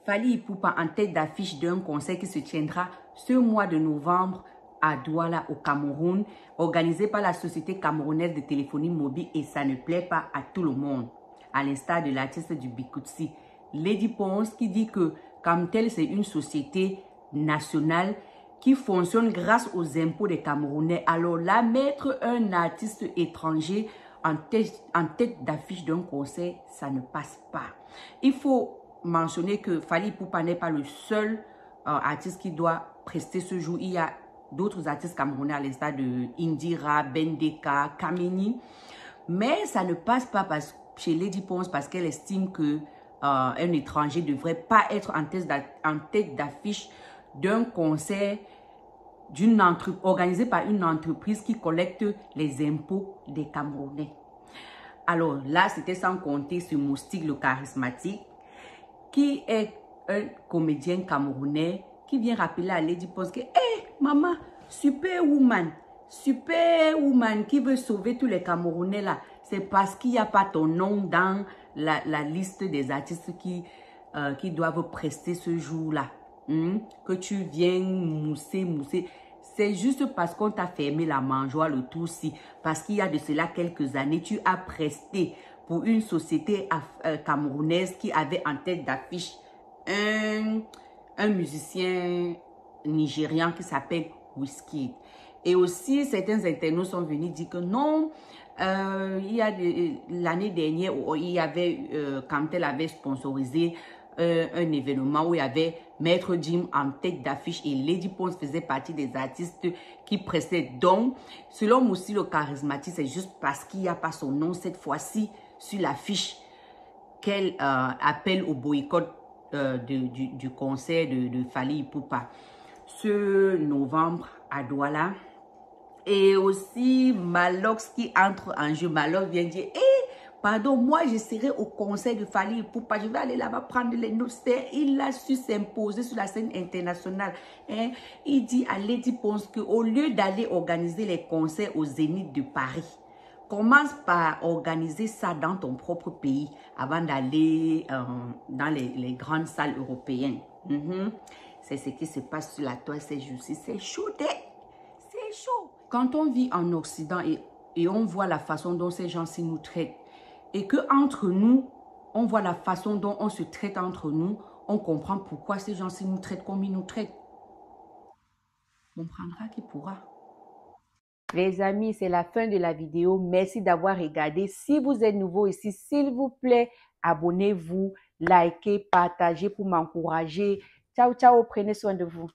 Fally Ipupa en tête d'affiche d'un concert qui se tiendra ce mois de novembre à Douala au Cameroun, organisé par la Société camerounaise de téléphonie mobile, et ça ne plaît pas à tout le monde. À l'instar de l'artiste du Bikutsi, Lady Ponce, qui dit que Camtel, c'est une société nationale qui fonctionne grâce aux impôts des Camerounais. Alors là, mettre un artiste étranger en tête d'affiche d'un concert, ça ne passe pas. Il faut mentionner que Fally Ipupa n'est pas le seul artiste qui doit prester ce jour. Il y a d'autres artistes camerounais à l'instar de Indira, Bendeka, Kamini. Mais ça ne passe pas chez Lady Ponce parce qu'elle estime que un étranger ne devrait pas être en tête d'affiche d'un concert organisé par une entreprise qui collecte les impôts des Camerounais. Alors là, c'était sans compter ce Moustique le charismatique, qui est un comédien camerounais qui vient rappeler à Lady Ponce que hey, maman, superwoman qui veut sauver tous les Camerounais là, c'est parce qu'il n'y a pas ton nom dans la liste des artistes qui doivent prester ce jour-là. Que tu viens mousser. C'est juste parce qu'on t'a fermé la mangeoire, le tout si. Parce qu'il y a de cela quelques années, tu as presté pour une société camerounaise qui avait en tête d'affiche un musicien nigérian qui s'appelle Wizkid. Et aussi, certains internautes sont venus dire que non, il y a l'année dernière, il y avait, Camtel avait sponsorisé un événement où il y avait Maître Jim en tête d'affiche et Lady Ponce faisait partie des artistes qui prestaient. Donc, selon Moussi le charismatique, c'est juste parce qu'il n'y a pas son nom cette fois-ci sur l'affiche qu'elle appelle au boycott du concert de Fally Ipupa ce novembre à Douala. Et aussi Malox qui entre en jeu. Malox vient dire pardon, moi je serai au concert de Fally Ipupa, je vais aller là-bas prendre les notes. Il a su s'imposer sur la scène internationale. Il dit à Lady Ponce qu'au lieu d'aller organiser les concerts au Zénith de Paris, commence par organiser ça dans ton propre pays avant d'aller dans les grandes salles européennes. C'est ce qui se passe sur la toile ces jours-ci. C'est chaud, c'est chaud. Quand on vit en Occident et on voit la façon dont ces gens-ci nous traitent, et que entre nous, on voit la façon dont on se traite entre nous, on comprend pourquoi ces gens-ci nous traitent comme ils nous traitent. On prendra qui pourra. Les amis, c'est la fin de la vidéo. Merci d'avoir regardé. Si vous êtes nouveau ici, s'il vous plaît, abonnez-vous, likez, partagez pour m'encourager. Ciao, ciao, prenez soin de vous.